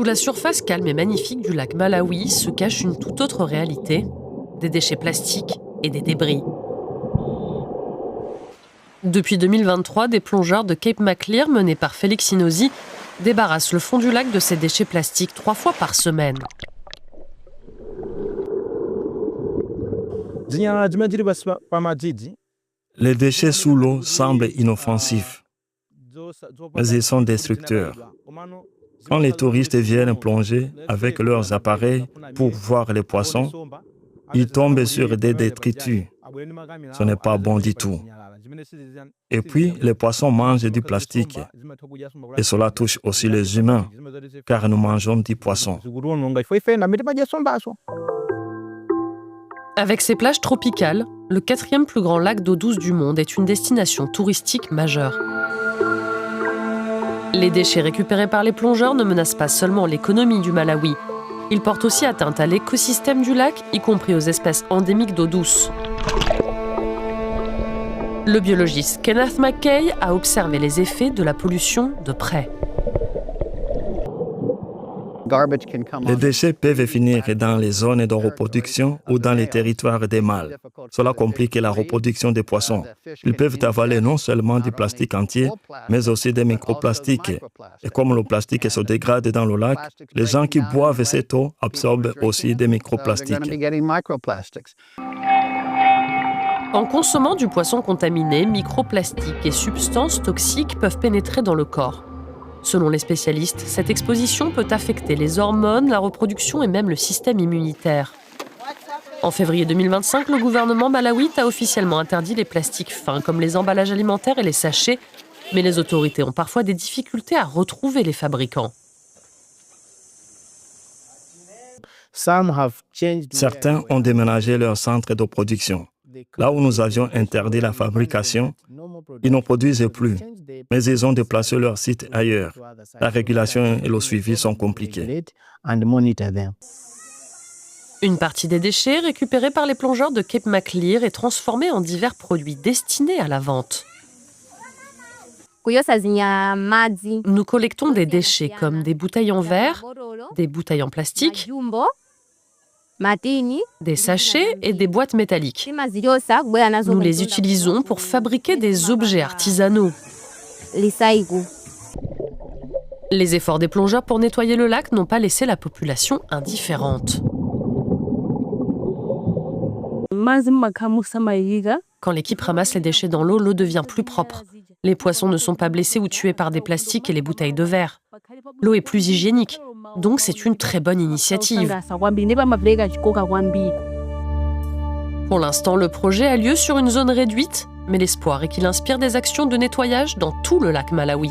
Sous la surface calme et magnifique du lac Malawi se cache une toute autre réalité, des déchets plastiques et des débris. Depuis 2023, des plongeurs de Cape Maclear, menés par Félix Inosi, débarrassent le fond du lac de ces déchets plastiques 3 fois par semaine. Les déchets sous l'eau semblent inoffensifs, mais ils sont destructeurs. Quand les touristes viennent plonger avec leurs appareils pour voir les poissons, ils tombent sur des détritus. Ce n'est pas bon du tout. Et puis, les poissons mangent du plastique. Et cela touche aussi les humains, car nous mangeons du poisson. Avec ses plages tropicales, le 4e plus grand lac d'eau douce du monde est une destination touristique majeure. Les déchets récupérés par les plongeurs ne menacent pas seulement l'économie du Malawi. Ils portent aussi atteinte à l'écosystème du lac, y compris aux espèces endémiques d'eau douce. Le biologiste Kenneth McKay a observé les effets de la pollution de près. Les déchets peuvent finir dans les zones de reproduction ou dans les territoires des mâles. Cela complique la reproduction des poissons. Ils peuvent avaler non seulement du plastique entier, mais aussi des microplastiques. Et comme le plastique se dégrade dans le lac, les gens qui boivent cette eau absorbent aussi des microplastiques. En consommant du poisson contaminé, microplastiques et substances toxiques peuvent pénétrer dans le corps. Selon les spécialistes, cette exposition peut affecter les hormones, la reproduction et même le système immunitaire. En février 2025, le gouvernement malawite a officiellement interdit les plastiques fins, comme les emballages alimentaires et les sachets, mais les autorités ont parfois des difficultés à retrouver les fabricants. Certains ont déménagé leur centre de production. Là où nous avions interdit la fabrication, ils n'en produisent plus, mais ils ont déplacé leur site ailleurs. La régulation et le suivi sont compliqués. Une partie des déchets récupérés par les plongeurs de Cape Maclear est transformée en divers produits destinés à la vente. Nous collectons des déchets comme des bouteilles en verre, des bouteilles en plastique, des sachets et des boîtes métalliques. Nous les utilisons pour fabriquer des objets artisanaux. Les efforts des plongeurs pour nettoyer le lac n'ont pas laissé la population indifférente. Quand l'équipe ramasse les déchets dans l'eau, l'eau devient plus propre. Les poissons ne sont pas blessés ou tués par des plastiques et les bouteilles de verre. L'eau est plus hygiénique, donc c'est une très bonne initiative. Pour l'instant, le projet a lieu sur une zone réduite, mais l'espoir est qu'il inspire des actions de nettoyage dans tout le lac Malawi.